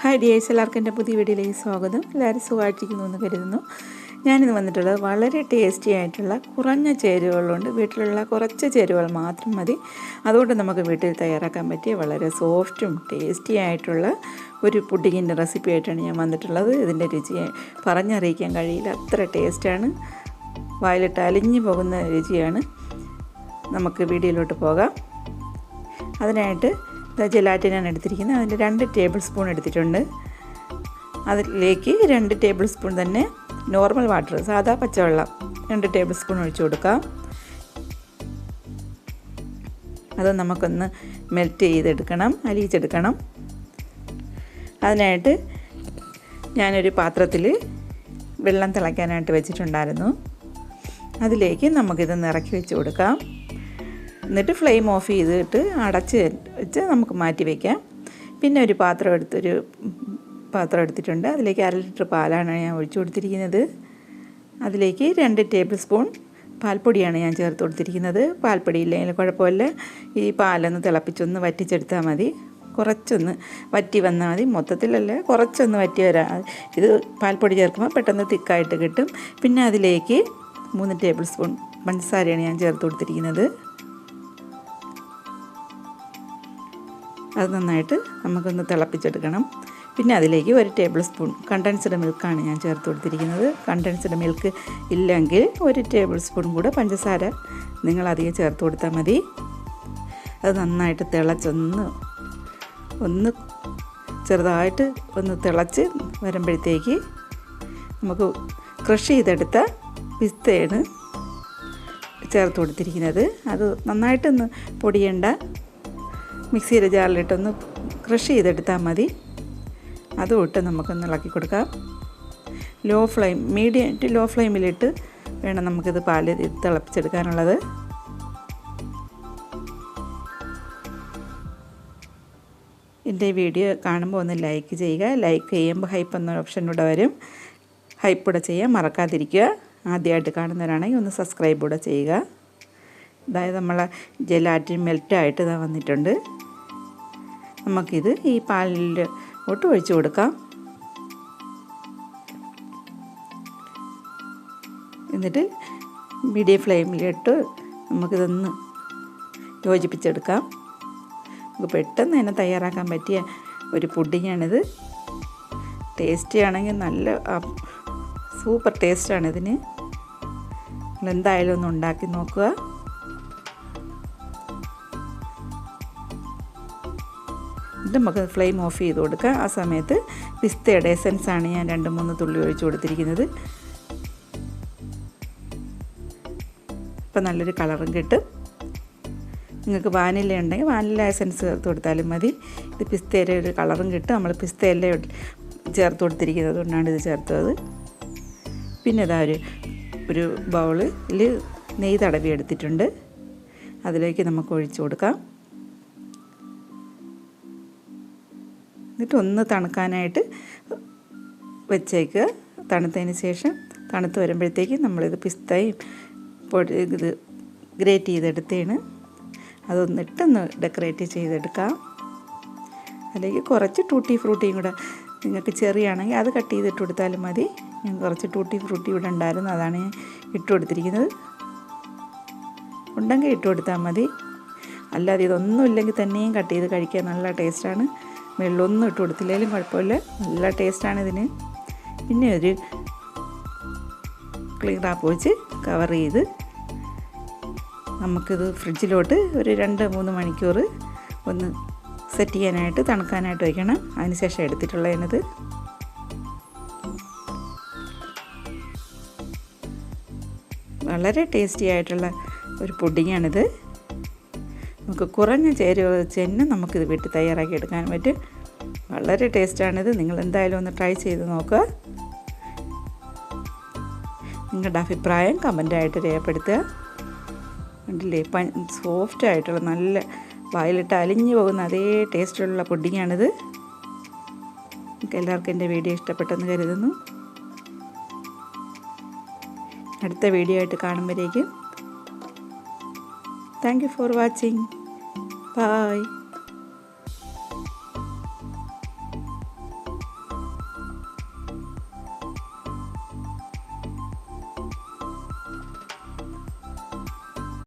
Hi dears, എല്ലാവർക്കും എൻ്റെ പുതിയ വീഡിയോയിലേക്ക് സ്വാഗതം. എല്ലാവരും സുഖമായിട്ടിരിക്കുന്നു എന്ന് കരുതുന്നു. ഞാനിന്ന് വന്നിട്ടുള്ളത് വളരെ ടേസ്റ്റി ആയിട്ടുള്ള കുറഞ്ഞ ചേരുവകളുണ്ട്. വീട്ടിലുള്ള കുറച്ച് ചേരുവകൾ മാത്രം മതി. അതുകൊണ്ട് നമുക്ക് വീട്ടിൽ തയ്യാറാക്കാൻ പറ്റിയ വളരെ സോഫ്റ്റും ടേസ്റ്റി ആയിട്ടുള്ള ഒരു പുഡിങ്ങിൻ്റെ റെസിപ്പി ആയിട്ടാണ് ഞാൻ വന്നിട്ടുള്ളത്. ഇതിൻ്റെ രുചി പറഞ്ഞറിയിക്കാൻ കഴിയില്ല, അത്ര ടേസ്റ്റാണ്. വായിലിട്ട് അലിഞ്ഞു പോകുന്ന രുചിയാണ്. നമുക്ക് വീഡിയോയിലോട്ട് പോകാം. അതിനായിട്ട് ജെലാറ്റിനാണ് എടുത്തിരിക്കുന്നത്. അതിൽ 2 ടേബിൾ സ്പൂൺ എടുത്തിട്ടുണ്ട്. അതിലേക്ക് 2 ടേബിൾ സ്പൂൺ തന്നെ നോർമൽ വാട്ടർ, സാധാ പച്ചവെള്ളം 2 ടേബിൾ സ്പൂൺ ഒഴിച്ചു കൊടുക്കാം. അത് നമുക്കൊന്ന് മെൽറ്റ് ചെയ്തെടുക്കണം, അലിയിച്ചെടുക്കണം. അതിനായിട്ട് ഞാനൊരു പാത്രത്തിൽ വെള്ളം തിളയ്ക്കാനായിട്ട് വെച്ചിട്ടുണ്ടായിരുന്നു. അതിലേക്ക് നമുക്കിത് ഇറക്കി വെച്ച് കൊടുക്കാം. എന്നിട്ട് ഫ്ലെയിം ഓഫ് ചെയ്തിട്ട് അടച്ച് വെച്ച് നമുക്ക് മാറ്റി വയ്ക്കാം. പിന്നെ ഒരു പാത്രം എടുത്തിട്ടുണ്ട്. അതിലേക്ക് 1/2 ലിറ്റർ പാലാണ് ഞാൻ ഒഴിച്ചു കൊടുത്തിരിക്കുന്നത്. അതിലേക്ക് 2 ടേബിൾ സ്പൂൺ പാൽപ്പൊടിയാണ് ഞാൻ ചേർത്ത് കൊടുത്തിരിക്കുന്നത്. പാൽപ്പൊടി ഇല്ലെങ്കിൽ കുഴപ്പമില്ല. ഈ പാലൊന്ന് തിളപ്പിച്ചൊന്ന് വറ്റിച്ചെടുത്താൽ മതി. കുറച്ചൊന്ന് വറ്റി വന്നാൽ മതി, മൊത്തത്തിലല്ല, കുറച്ചൊന്ന് വറ്റി വരാം. ഇത് പാൽപ്പൊടി ചേർക്കുമ്പോൾ പെട്ടെന്ന് തിക്കായിട്ട് കിട്ടും. പിന്നെ അതിലേക്ക് 3 ടേബിൾ സ്പൂൺ പഞ്ചസാരയാണ് ഞാൻ ചേർത്ത് കൊടുത്തിരിക്കുന്നത്. അത് നന്നായിട്ട് നമുക്കൊന്ന് തിളപ്പിച്ചെടുക്കണം. പിന്നെ അതിലേക്ക് 1 ടേബിൾ സ്പൂൺ കണ്ടൻസ്ഡ് മിൽക്കാണ് ഞാൻ ചേർത്ത് കൊടുത്തിരിക്കുന്നത്. കണ്ടൻസ്ഡ് മിൽക്ക് ഇല്ലെങ്കിൽ 1 ടേബിൾ സ്പൂൺ കൂടെ പഞ്ചസാര നിങ്ങളധികം ചേർത്ത് കൊടുത്താൽ മതി. അത് നന്നായിട്ട് ഒന്ന് ചെറുതായിട്ട് ഒന്ന് തിളച്ച് വരുമ്പോഴത്തേക്ക് നമുക്ക് ക്രഷ് ചെയ്തെടുത്ത പിസ്തയാണ് ചേർത്ത് കൊടുത്തിരിക്കുന്നത്. അത് നന്നായിട്ടൊന്ന് പൊടിയേണ്ട, മിക്സിയുടെ ജാറിലിട്ടൊന്ന് ക്രഷ് ചെയ്തെടുത്താൽ മതി. അതുമിട്ട് നമുക്കൊന്ന് ഇളക്കി കൊടുക്കാം. മീഡിയം ടു ലോ ഫ്ലെയിമിലിട്ട് വേണം നമുക്കിത് പാല് തിളപ്പിച്ചെടുക്കാനുള്ളത്. എൻ്റെ വീഡിയോ കാണുമ്പോൾ ഒന്ന് ലൈക്ക് ചെയ്യുക. ലൈക്ക് ചെയ്യുമ്പോൾ ഹൈപ്പ് എന്ന ഓപ്ഷൻ കൂടെ വരും. ഹൈപ്പ് കൂടെ ചെയ്യാൻ മറക്കാതിരിക്കുക. ആദ്യമായിട്ട് കാണുന്നവരാണെങ്കിൽ ഒന്ന് സബ്സ്ക്രൈബ് കൂടെ ചെയ്യുക. അതായത് നമ്മളെ ജെലാറ്റിൻ മെൽറ്റായിട്ട് ഇതാ വന്നിട്ടുണ്ട്. നമുക്കിത് ഈ പാലിലോട്ട് ഒഴിച്ചു കൊടുക്കാം. എന്നിട്ട് മീഡിയം ഫ്ലെയിമിലിട്ട് നമുക്കിതൊന്ന് യോജിപ്പിച്ചെടുക്കാം. നമുക്ക് പെട്ടെന്ന് തന്നെ തയ്യാറാക്കാൻ പറ്റിയ ഒരു പുഡിങ്ങാണിത്. ടേസ്റ്റി ആണെങ്കിൽ നല്ല സൂപ്പർ ടേസ്റ്റാണ് ഇതിന്. എന്തായാലും ഒന്ന് ഉണ്ടാക്കി നോക്കുക. ഇത് നമുക്ക് ഫ്ലെയിം ഓഫ് ചെയ്ത് കൊടുക്കാം. ആ സമയത്ത് പിസ്തയുടെ എസൻസാണ് ഞാൻ 2-3 തുള്ളി ഒഴിച്ച് കൊടുത്തിരിക്കുന്നത്. ഇപ്പം നല്ലൊരു കളറും കിട്ടും. നിങ്ങൾക്ക് വാനില ഉണ്ടെങ്കിൽ വാനില എസൻസ് ചേർത്ത് കൊടുത്താലും മതി. ഇത് പിസ്തയുടെ ഒരു കളറും കിട്ടും. നമ്മൾ പിസ്തയെല്ലാം ചേർത്ത് കൊടുത്തിരിക്കുന്നത് കൊണ്ടാണ് ഇത് ചേർത്തത്. പിന്നെ ഇതാ ഒരു ബൗളിൽ നെയ്യ് തടവി എടുത്തിട്ടുണ്ട്. അതിലേക്ക് നമുക്ക് ഒഴിച്ചു കൊടുക്കാം. എന്നിട്ട് ഒന്ന് തണുക്കാനായിട്ട് വെച്ചേക്കുക. തണുത്തതിന് ശേഷം തണുത്ത് വരുമ്പോഴത്തേക്ക് നമ്മളിത് പിസ്തയും ഇത് ഗ്രേറ്റ് ചെയ്തെടുത്തേണ്. അതൊന്നിട്ടൊന്ന് ഡെക്കറേറ്റ് ചെയ്തെടുക്കാം. അതിലേക്ക് കുറച്ച് ടൂട്ടി ഫ്രൂട്ടിയും കൂടെ, നിങ്ങൾക്ക് ചെറിയാണെങ്കിൽ അത് കട്ട് ചെയ്തിട്ട് കൊടുത്താലും മതി. ഞാൻ കുറച്ച് ടൂട്ടി ഫ്രൂട്ടി ഇവിടെ ഉണ്ടായിരുന്നു, അതാണ് ഞാൻ ഇട്ട് കൊടുത്തിരിക്കുന്നത്. ഉണ്ടെങ്കിൽ ഇട്ട് കൊടുത്താൽ മതി. അല്ലാതെ ഇതൊന്നും ഇല്ലെങ്കിൽ തന്നെയും കട്ട് ചെയ്ത് കഴിക്കാൻ നല്ല ടേസ്റ്റാണ്. വെള്ളമൊന്നും ഇട്ട് കൊടുത്തില്ലെങ്കിലും കുഴപ്പമില്ല, നല്ല ടേസ്റ്റാണ് ഇതിന്. പിന്നെ ഒരു ക്ലീൻ റാപ്പ് വെച്ച് കവർ ചെയ്ത് നമുക്കിത് ഫ്രിഡ്ജിലോട്ട് ഒരു 2-3 മണിക്കൂർ ഒന്ന് സെറ്റ് ചെയ്യാനായിട്ട്, തണുക്കാനായിട്ട് വയ്ക്കണം. അതിന് ശേഷം എടുത്തിട്ടുള്ളതിനത്. വളരെ ടേസ്റ്റി ആയിട്ടുള്ള ഒരു പുഡിങ്ങാണിത്. നമുക്ക് കുറഞ്ഞ ചേരുവ വെച്ച് തന്നെ നമുക്കിത് വീട്ടിൽ തയ്യാറാക്കി എടുക്കാൻ പറ്റും. വളരെ ടേസ്റ്റാണിത്. നിങ്ങൾ എന്തായാലും ഒന്ന് ട്രൈ ചെയ്ത് നോക്കുക. നിങ്ങളുടെ അഭിപ്രായം കമൻ്റായിട്ട് രേഖപ്പെടുത്തുക. കണ്ടില്ലേ, സോഫ്റ്റ് ആയിട്ടുള്ള നല്ല വായിലിട്ട് അലിഞ്ഞു പോകുന്ന അതേ ടേസ്റ്റുള്ള പുഡിങ്ങാണിത്. നിങ്ങൾക്ക് എല്ലാവർക്കും എൻ്റെ വീഡിയോ ഇഷ്ടപ്പെട്ടെന്ന് കരുതുന്നു. അടുത്ത വീഡിയോ ആയിട്ട് കാണുമ്പോഴേക്കും thank you for watching. Bye.